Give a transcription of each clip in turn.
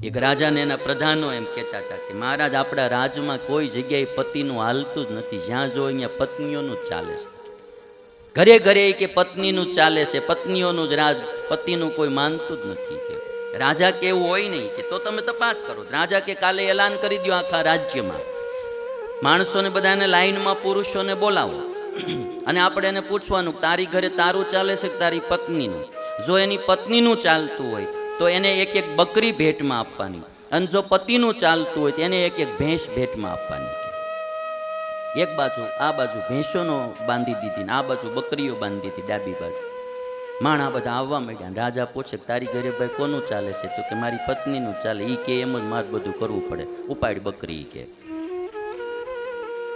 એક રાજાને એના પ્રધાનો એમ કહેતા હતા કે મહારાજ, આપણા રાજમાં કોઈ જગ્યાએ પતિનું હાલતું જ નથી, જ્યાં જો અહીંયા પત્નીઓનું જ ચાલે છે. ઘરે ઘરે કે પત્નીનું જ ચાલે છે, પત્નીઓનું જ રાજ, પતિનું કોઈ માનતું જ નથી. કે રાજા કે એવું હોય નહીં કે તો તમે તપાસ કરો. રાજા કે કાલે એલાન કરી દો આખા રાજ્યમાં, માણસોને બધાને લાઈનમાં પુરુષોને બોલાવો અને આપણે એને પૂછવાનું તારી ઘરે તારું ચાલે છે કે તારી પત્નીનું. જો એની પત્નીનું ચાલતું હોય તો એને એક એક બકરી ભેટમાં આપવાની, અને જો પતિનું ચાલતું હોય તો એને એક એક ભેંસ ભેટમાં આપવાની. એક બાજુ આ બાજુ ભેંસોનો બાંધી દીધી ને આ બાજુ બકરીઓ બાંધી દીધી ડાબી બાજુ. માણા બધા આવવા માંડ્યા. રાજા પૂછે તારી ઘરે ભાઈ કોનું ચાલે છે? તો કે મારી પત્નીનું ચાલે. એ કે એમ જ મારે બધું કરવું પડે, ઉપાડી બકરી કે.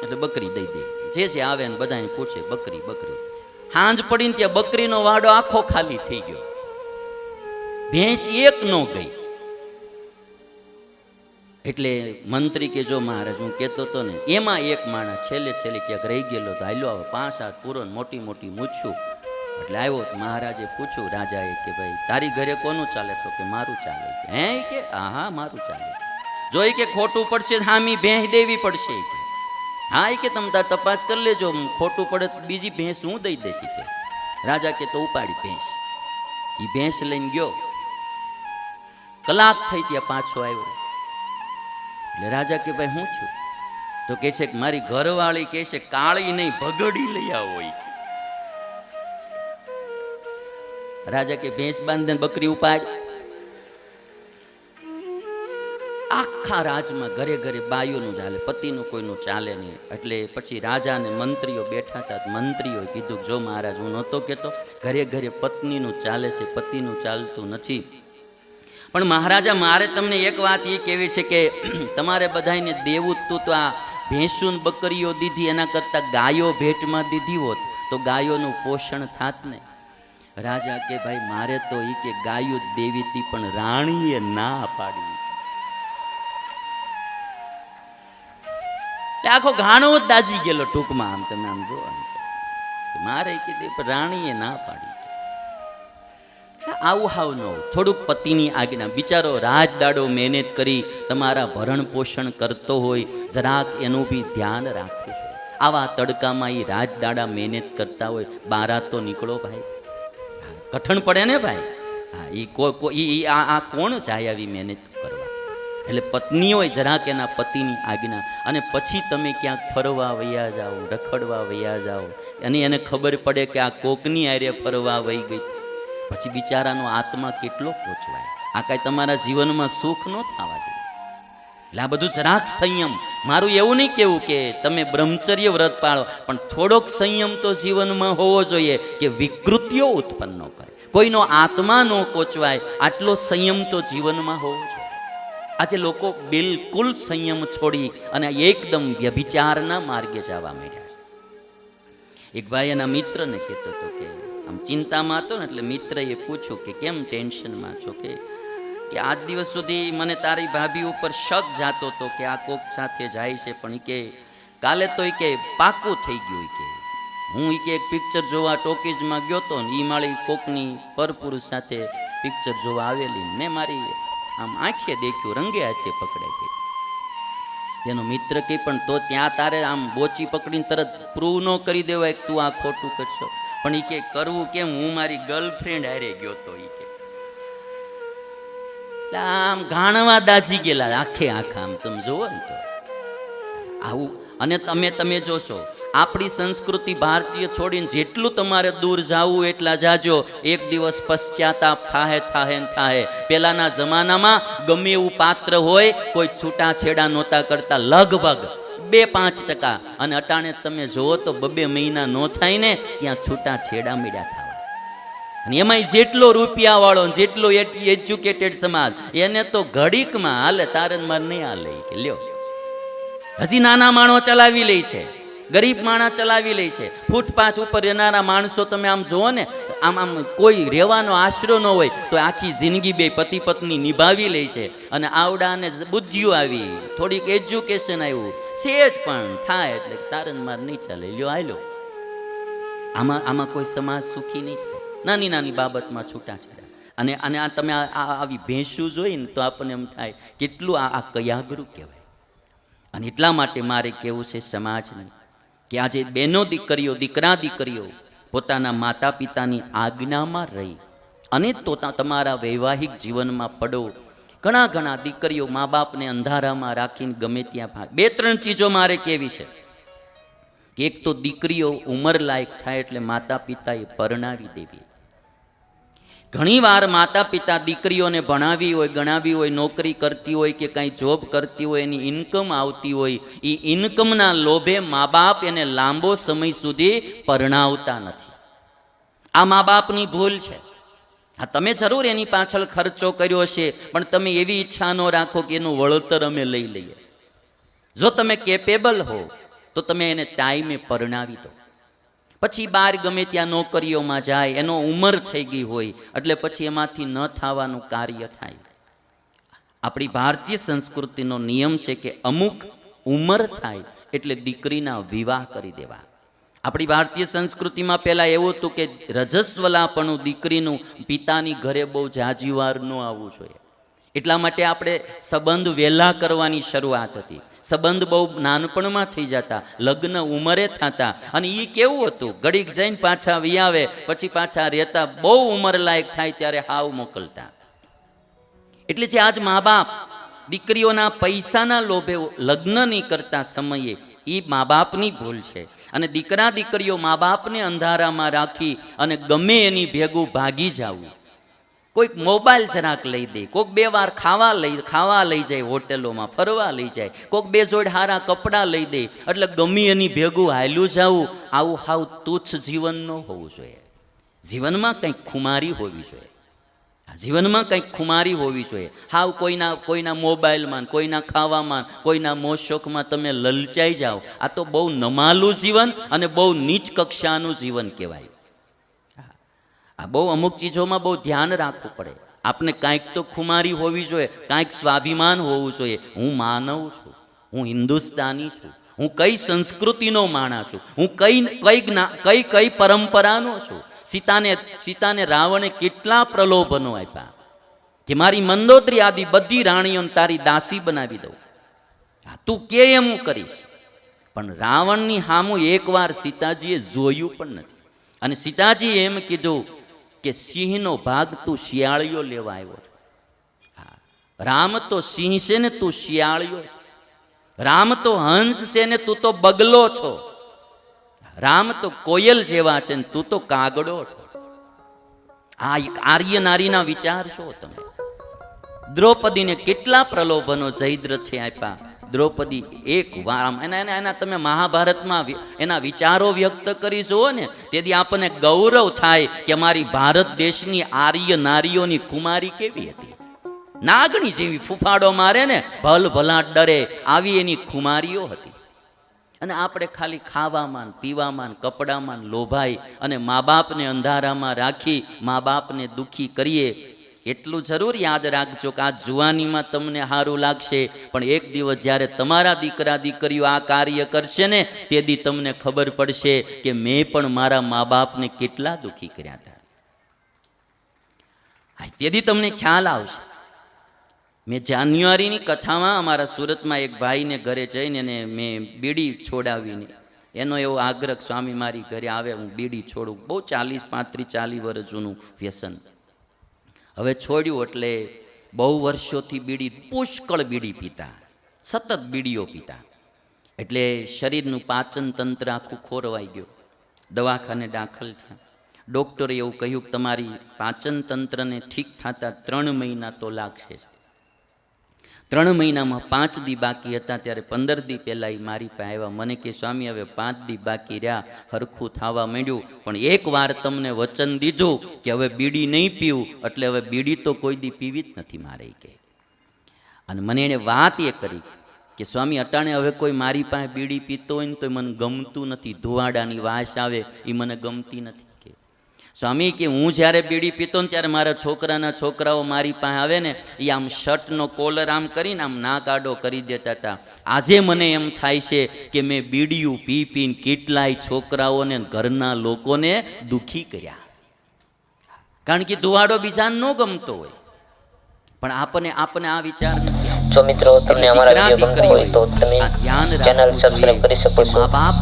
એટલે બકરી દઈ દે. જે આવે ને બધાને પૂછે બકરી બકરી. હાંજ પડીને ત્યાં બકરીનો વાડો આખો ખાલી થઈ ગયો, ભેંસ એક નો ગઈ. એટલે મંત્રી કે જો મહારાજ, હું કહેતો હતો ને એમાં એક માણસ છેલ્લે ક્યાંક રહી ગયેલો તો હાલ્યો આવે, 5 હાથ પૂરો મોટી મોટી મૂછું. એટલે આવ્યો તો મહારાજે પૂછ્યું રાજાએ કે ભાઈ તારી ઘરે કોનું ચાલે? તો કે મારું ચાલે. હે કે હા મારું ચાલે. જોઈ કે ખોટું પડશે હામી ભેંસ દેવી પડશે. હા એ કે તમે તાર તપાસ કરી લેજો, ખોટું પડે બીજી ભેંસ હું દઈ દઈશ કે. રાજા કે તો ઉપાડી ભેંસ. એ ભેંસ લઈને ગયો, કલાક થઈ ત્યાં પાછો આવ્યો. એટલે રાજા કે ભાઈ શું થયું? તો કહે છે કે મારી ઘરવાળી કહે છે કાળી નહીં ભગડી લઈ આવો. રાજા કે ભેંસ બાંધે બકરી ઉપાડ. આખા રાજમાં ઘરે ઘરે બાઈઓનું ચાલે, પતિનું કોઈનું ચાલે નહીં. એટલે પછી રાજા અને મંત્રીઓ બેઠા હતા. મંત્રીઓએ કીધું જો મહારાજ, હું નહોતો કહેતો ઘરે ઘરે પત્નીનું ચાલે છે, પતિનું ચાલતું નથી. પણ મહારાજા મારે તમને એક વાત એ કહેવી છે કે તમારે બધાને દેવું તું તો આ ભેંસું બકરીઓ દીધી, એના કરતાં ગાયો ભેટમાં દીધી હોત તો ગાયોનું પોષણ થાત ને. રાજા કે ભાઈ મારે તો એ કે ગાયો દેવી હતી પણ રાણીએ ના પાડી. આખો ઘાણો જ દાજી ગયેલો ટૂંકમાં. આમ તમે આમ જો મારે કીધી પણ રાણીએ ના પાડી. આવું હાવ ન હોય. થોડુંક પતિની આજ્ઞા. બિચારો રાત દાડો મહેનત કરી તમારા ભરણ પોષણ કરતો હોય, જરાક એનું બી ધ્યાન રાખવું છે. આવા તડકામાં એ રાત દાડા મહેનત કરતા હોય, બારા તો નીકળો ભાઈ, કઠણ પડે ને ભાઈ. હા આ કોણ જાય આવી મહેનત કરવા? એટલે પત્ની હોય જરાક એના પતિની આજ્ઞા. અને પછી તમે ક્યાંક ફરવા વયા જાઓ, રખડવા વયા જાઓ, અને એને ખબર પડે કે આ કોકની આરે ફરવા વહી ગઈ, પછી બિચારાનો આત્મા કેટલો પહોંચવાય. આ કાંઈ તમારા જીવનમાં સુખ ન થવા દે. એટલે આ બધું જરાક સંયમ. મારું એવું નહીં કેવું કે તમે બ્રહ્મચર્ય વ્રત પાળો, પણ થોડોક સંયમ તો જીવનમાં હોવો જોઈએ કે વિકૃતિઓ ઉત્પન્ન ન કરે, કોઈનો આત્મા ન કોચવાય. આટલો સંયમ તો જીવનમાં હોવો જોઈએ. આજે લોકો બિલકુલ સંયમ છોડી અને એકદમ વ્યભિચારના માર્ગે જવા માંડ્યા છે. એક ભાઈ એના મિત્રને કહેતો હતો કે આમ ચિંતામાં હતો ને, એટલે મિત્રએ પૂછ્યું કે કેમ ટેન્શનમાં છો? કે આજ દિવસ સુધી મને તારી ભાભી ઉપર શક જાતો હતો કે આ કોક સાથે જાય છે, પણ કે કાલે તો કે પાકું થઈ ગયું. કે હું કે એક પિક્ચર જોવા ટોકીઝમાં ગયો હતો ને, એ મારી કોકની પરપુરુષ સાથે પિક્ચર જોવા આવેલી, મેં મારી આમ આંખે દેખ્યું, રંગે હાથે પકડાઈ ગઈ. એનો મિત્ર કે પણ તો ત્યાં તારે આમ બોચી પકડીને તરત પ્રૂવ ન કરી દેવાય કે તું આ ખોટું કરશો. પણ એ કે કરવું કેમ? હું મારી ગર્લફ્રેન્ડ હારે ગયો તો. એ કે આમ ઘાણવા દાજી ગયેલા આખે આખા. આમ તમે જોવો ને તો આવું. અને તમે જોશો આપણી સંસ્કૃતિ ભારતીય છોડીને જેટલું તમારે દૂર જાવું એટલા જાજો. એક દિવસ પશ્ચાતાપ થાય. પેલાના જમાનામાં ગમે એવું પાત્ર હોય, કોઈ છૂટાછેડા નહોતા કરતા, લગભગ 2-5%. અને અટાણે તમે જુઓ તો 2 મહિના ન થાય ને ત્યાં છૂટાછેડા મળ્યા થવા. અને એમાંય જેટલો રૂપિયા વાળો, જેટલો એજ્યુકેટેડ સમાજ, એને તો ઘડીકમાં હાલે, તારે માર નહીં હાલે કે લ્યો. હજી નાના માણો ચલાવી લે છે, ગરીબ માણસ ચલાવી લે છે. ફૂટપાથ ઉપર રહેનારા માણસો તમે આમ જુઓ ને, આમ કોઈ રહેવાનો આશરો ન હોય તો આખી જિંદગી બે પતિ પત્ની નિભાવી લે છે. અને આવડાને બુદ્ધિઓ આવી, થોડીક એજ્યુકેશન આવ્યું, સેજ પણ થાય એટલે તારન માર નહીં ચાલે, લ્યો આયલો. આમાં કોઈ સમાજ સુખી નહીં થાય. નાની નાની બાબતમાં છૂટાછેડા. અને અને આ તમે આવી ભેંસું જોઈ ને તો આપણને એમ થાય કેટલું આ કયાગરું કહેવાય. અને એટલા માટે મારે કહેવું છે સમાજને કે આજે બેનો દીકરીઓ, દીકરા દીકરીઓ પોતાના માતા પિતાની આજ્ઞામાં રહી અને તો તમારા વૈવાહિક જીવનમાં પડો. ઘણા દીકરીઓ મા બાપને અંધારામાં રાખીને ગમે ત્યાં ભાગ. 2-3 ચીજો મારે કહેવી છે. એક તો દીકરીઓ ઉંમર લાયક થાય એટલે માતા પિતાએ પરણાવી દેવી. ઘણીવાર માતા પિતા દીકરીઓને ભણાવી હોય, ગણાવી હોય, નોકરી કરતી હોય કે કંઈ જોબ કરતી હોય, એની ઇન્કમ આવતી હોય, એ ઇન્કમના લોભે મા બાપ એને લાંબો સમય સુધી પરણાવતા નથી. આ મા બાપની ભૂલ છે. હા, તમે જરૂર એની પાછળ ખર્ચો કર્યો છે, પણ તમે એવી ઈચ્છા ન રાખો કે એનું વળતર અમે લઈ લઈએ. જો તમે કેપેબલ હો તો તમે એને ટાઈમે પરણાવી દો. પછી બહાર ગમે ત્યાં નોકરીઓમાં જાય, એનો ઉંમર થઈ ગઈ હોય એટલે પછી એમાંથી ન થવાનું કાર્ય થાય. આપણી ભારતીય સંસ્કૃતિનો નિયમ છે કે અમુક ઉંમર થાય એટલે દીકરીના વિવાહ કરી દેવા. આપણી ભારતીય સંસ્કૃતિમાં પહેલાં એવું હતું કે રજસ્વલાપણું દીકરીનું પિતાની ઘરે બહુ જાજીવાર ન આવવું જોઈએ. એટલા માટે આપણે સંબંધ વહેલા કરવાની શરૂઆત હતી. સંબંધ બહુ નાનપણમાં થઈ જતા, લગ્ન ઉંમરે થતા. અને એ કેવું હતું, ઘડીક જઈને પાછા વિયાવે, પછી પાછા રહેતા, બહુ ઉંમર લાયક થાય ત્યારે હાવ મોકલતા. એટલે જે આજ મા બાપ દીકરીઓના પૈસાના લોભે લગ્ન નહીં કરતા સમયે એ મા બાપની ભૂલ છે. અને દીકરા દીકરીઓ મા બાપને અંધારામાં રાખી અને ગમે એની ભેગું ભાગી જવું. કોઈક મોબાઈલ જરાક લઈ દે, કોઈક 2 વાર ખાવા લઈ જાય, હોટેલોમાં ફરવા લઈ જાય, કોઈક 2 જોડ હારા કપડાં લઈ દે, એટલે ગમે એની ભેગું હાલ્યું જવું. આવું હાવ તુચ્છ જીવન ન હોવું જોઈએ. જીવનમાં કંઈક ખુમારી હોવી જોઈએ. જીવનમાં કંઈક ખુમારી હોવી જોઈએ. હાવ કોઈના મોબાઈલમાં, કોઈના ખાવામાં, કોઈના મોશોખમાં તમે લલચાઈ જાઓ. આ તો બહુ નમાલું જીવન અને બહુ નીચ કક્ષાનું જીવન કહેવાય. આ બહુ અમુક ચીજોમાં બહુ ધ્યાન રાખવું પડે. આપણે કાંઈક તો ખુમારી હોવી જોઈએ, કાંઈક સ્વાભિમાન હોવું જોઈએ. હું માનવ છું, હું હિન્દુસ્તાની છું, હું કઈ સંસ્કૃતિનો માણસ છું, હું કઈ પરંપરાનો છું. સીતાને રાવણે કેટલા પ્રલોભનો આપ્યા કે મારી મંદોદરી આદિ બધી રાણીઓને તારી દાસી બનાવી દઉં, તું કે એમ હું કરીશ. પણ રાવણની સામું એકવાર સીતાજીએ જોયું પણ નથી. અને સીતાજીએ એમ કીધું કે સિંહનો ભાગ તું શિયાળીઓ લેવા આવ્યો છે. રામ તો સિંહ છે ને તું શિયાળીઓ છે. રામ તો હંસ છે ને તું તો બગલો છો. રામ તો કોયલ જેવા છે ને તું તો કાગડો છો. આ આર્ય નારીના વિચાર છો તમે. દ્રૌપદીને કેટલા પ્રલોભનો જયદ્રથે આપ્યા. દ્રૌપદી એક વાર એના તમે મહાભારતમાં એના વિચારો વ્યક્ત કરી જુઓ ને, તેથી આપણને ગૌરવ થાય કે મારી ભારત દેશની આર્ય નારીઓની કુમારી કેવી હતી. નાગણી જેવી ફૂફાડો મારે ને ભલ ભલા ડરે, આવી એની કુમારીઓ હતી. અને આપણે ખાલી ખાવામાં, પીવામાં, કપડામાં લોભાઈ અને મા બાપને અંધારામાં રાખી મા બાપને દુઃખી કરીએ. એટલું જરૂર યાદ રાખજો કે આ જુવાનીમાં તમને સારું લાગશે, પણ એક દિવસ જ્યારે તમારા દીકરા દીકરીઓ આ કાર્ય કરશે ને, તેથી તમને ખબર પડશે કે મેં પણ મારા મા બાપને કેટલા દુઃખી કર્યા હતા. તેથી તમને ખ્યાલ આવશે. મેં જાન્યુઆરીની કથામાં અમારા સુરતમાં એક ભાઈને ઘરે જઈને એને મેં બીડી છોડાવીને એનો એવો આગ્રહ, સ્વામી મારી ઘરે આવે હું બીડી છોડું. બહુ 35-40 વર્ષ જૂનું વ્યસન. હવે છોડ્યું એટલે બહુ વર્ષોથી બીડી, પુષ્કળ બીડી પીતા, સતત બીડીઓ પીતા. એટલે શરીરનું પાચન તંત્ર આખું ખોરવાઈ ગયું. દવાખાને દાખલ થયા. ડૉક્ટરે એવું કહ્યું કે તમારી પાચન તંત્રને ઠીક થતા 3 મહિના તો લાગશે. 3 મહિનામાં 5 દી બાકી હતા ત્યારે 15 દી પહેલાં મારી પાસે આવ્યા. મને કે સ્વામી હવે 5 દી બાકી રહ્યા, હરખું થવા માંડ્યું, પણ એક વાર તમને વચન દીધું કે હવે બીડી નહીં પીવું, એટલે હવે બીડી તો કોઈ દી પીવી જ નથી મારે કે. અને મને એણે વાત એ કરી કે સ્વામી અટાણે હવે કોઈ મારી પાસે બીડી પીતો હોય ને તો મને ગમતું નથી, ધુવાડાની વાસ આવે એ મને ગમતી નથી. સ્વામી કે હું જ્યારે બીડી પીતો ને ત્યારે મારા છોકરાના છોકરાઓ મારી પાસે આવે ને, એ આમ શર્ટનો કોલર આમ કરીને આમ નાક આડો કરી દેતા હતા. આજે મને એમ થાય છે કે મેં બીડીયું પી પીને કેટલાય છોકરાઓને ઘરના લોકોને દુઃખી કર્યા. કારણ કે ધુવાડો બીજાને ન ગમતો હોય, પણ આપણને આ વિચાર નથી આવતો. જો મિત્રો તમને અમારા વિડીયો ગમતા હોય તો તમે ચેનલ સબસ્ક્રાઇબ કરી શકો છો.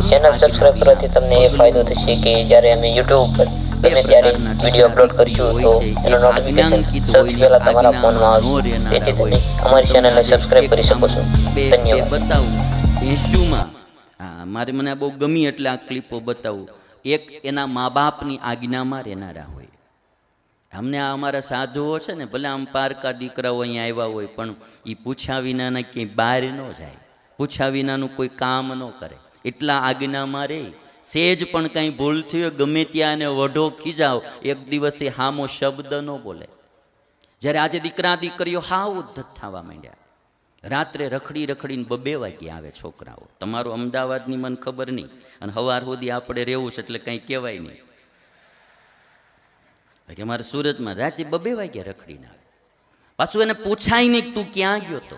ચેનલ સબસ્ક્રાઇબ કરવાથી તમને એ ફાયદો થશે કે જ્યારે અમે YouTube પર ગમે ત્યારે વિડીયો અપલોડ કરીશું તો એનો નોટિફિકેશન સૌથી પહેલા તમારા ફોનમાં આવશે. તેથી તમે અમારી ચેનલને સબસ્ક્રાઇબ કરી શકો છો. ધન્યવાદ. બતાવું ભેંસુમાં, મારે મને બહુ ગમી એટલે આ ક્લિપો બતાવું. એક એના મા બાપની આજ્ઞામાં રહેનારા હોય. અમને આ અમારા સાધુઓ છે ને, ભલે આમ પારકા દીકરાઓ અહીંયા આવ્યા હોય, પણ એ પૂછ્યા વિનાના ક્યાંય બહાર ન જાય, પૂછ્યા વિનાનું કોઈ કામ ન કરે, એટલા આજ્ઞામાં રહે. સેજ પણ કંઈ ભૂલ થયું હોય, ગમે ત્યાં એને વઢો ખીજાવ, એક દિવસે હામો શબ્દ ન બોલે. જ્યારે આજે દીકરા દીકરીઓ હાવ ઉદ્ધત થવા માંડ્યા. રાત્રે રખડી રખડીને 2 વાગે આવે છોકરાઓ. તમારું અમદાવાદની મને ખબર નહીં, અને સવાર સુધી આપણે રહેવું છે એટલે કંઈ કહેવાય નહીં. કે મારે સુરતમાં રાતે 2 વાગ્યા રખડીને આવે. પાછું એને પૂછાય નહીં તું ક્યાં ગયો તો.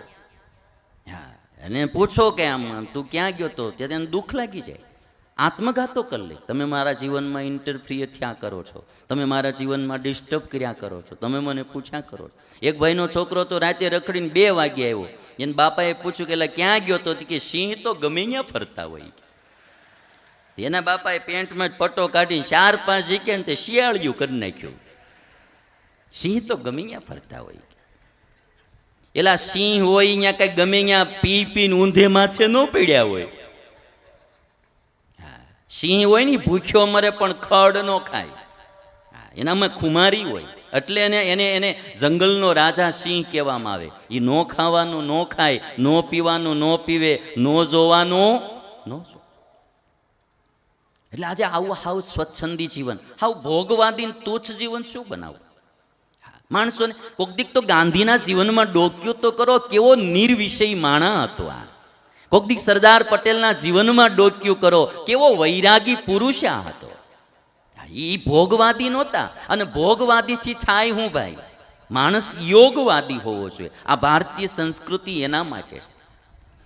હા, એને પૂછો કે આમ તું ક્યાં ગયો તો, ત્યારે એને દુઃખ લાગી જાય. આત્મઘાતો કરી લે. તમે મારા જીવનમાં ઇન્ટરફિયર થયા કરો છો, તમે મારા જીવનમાં ડિસ્ટર્બ કર્યા કરો છો, તમે મને પૂછ્યા કરો છો. એક ભાઈનો છોકરો તો રાતે રખડીને 2 વાગે આવ્યો. એને બાપાએ પૂછ્યું કે ક્યાં ગયો તો, કે સિંહ તો ગમે ત્યાં ફરતા હોય. એના બાપાએ પેન્ટમાં જ પટ્ટો કાઢીને 4-5 જગ્યાએ ને તે શિયાળિયું કરી નાખ્યું. સિંહ તો ગમે ત્યાં ફરતા હોય. એલા સિંહ હોય અહીંયા કઈ ગમે ત્યાં પી પીને ઊંધે માથે ન પડ્યા હોય. સિંહ હોય ને ભૂખ્યો મરે પણ ખડ ન ખાય. એનામાં ખુમારી હોય, એટલે એને જંગલનો રાજા સિંહ કહેવામાં આવે. એ ન ખાવાનું ન ખાય, ન પીવાનું ન પીવે, ન જોવાનું ન જો. એટલે આજે આવું હાવ સ્વચ્છંદી જીવન, હાવ ભોગવાદી તુચ્છ જીવન શું બનાવું માણસોને? કોક દીક તો ગાંધીના જીવનમાં ડોક્યું તો કરો, કેવો નિર્વિષય માણા હતો આ. કોક દીક સરદાર પટેલના જીવનમાં ડોક્યું કરો, કેવો વૈરાગી પુરુષ આ હતો. એ ભોગવાદી નહોતા, અને ભોગવાદીથી થાય હું ભાઈ, માણસ યોગવાદી હોવો જોઈએ. આ ભારતીય સંસ્કૃતિ એના માટે છે.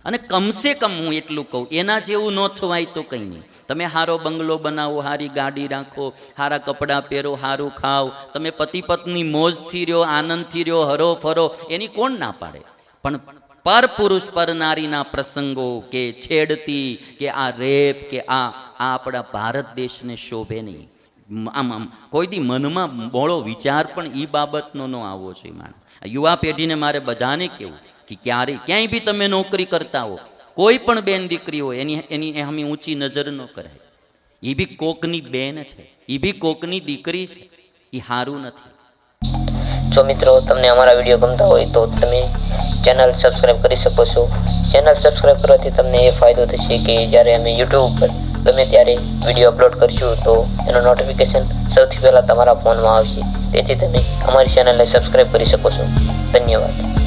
અને કમસે કમ હું એટલું કહું, એના જેવું ન થવાય તો કંઈ નહીં. તમે સારો બંગલો બનાવો, સારી ગાડી રાખો, સારા કપડાં પહેરો, સારું ખાઓ, તમે પતિ પત્ની મોજથી રહ્યો, આનંદથી રહ્યો, હરો ફરો, એની કોણ ના પાડે? પણ પર પુરુષ પર નારીના પ્રસંગો કે છેડતી કે આ રેપ કે આ આપણા ભારત દેશને શોભે નહીં. આમ કોઈ દી મનમાં બોળો વિચાર પણ એ બાબતનો ન આવવો જોઈએ. માણસ યુવા પેઢીને મારે બધાને કહેવું કે ક્યાંય બી તમે નોકરી કરતા હો, કોઈ પણ બેન દીકરી હોય, એની અમે ઊંચી નજર ન કરાય. એ બી કોકની બેન છે, એ બી કોકની દીકરી છે, એ સારું નથી. જો મિત્રો તમને અમારા વિડીયો ગમતા હોય તો તમે ચેનલ સબસ્ક્રાઇબ કરી શકો છો. ચેનલ સબસ્ક્રાઇબ કરવાથી તમને એ ફાયદો થશે કે જ્યારે અમે YouTube પર ગમે ત્યારે વિડીયો અપલોડ કરીશું તો એનો નોટિફિકેશન સૌથી પહેલાં તમારા ફોનમાં આવશે. તેથી તમે અમારી ચેનલને સબસ્ક્રાઇબ કરી શકો છો. ધન્યવાદ.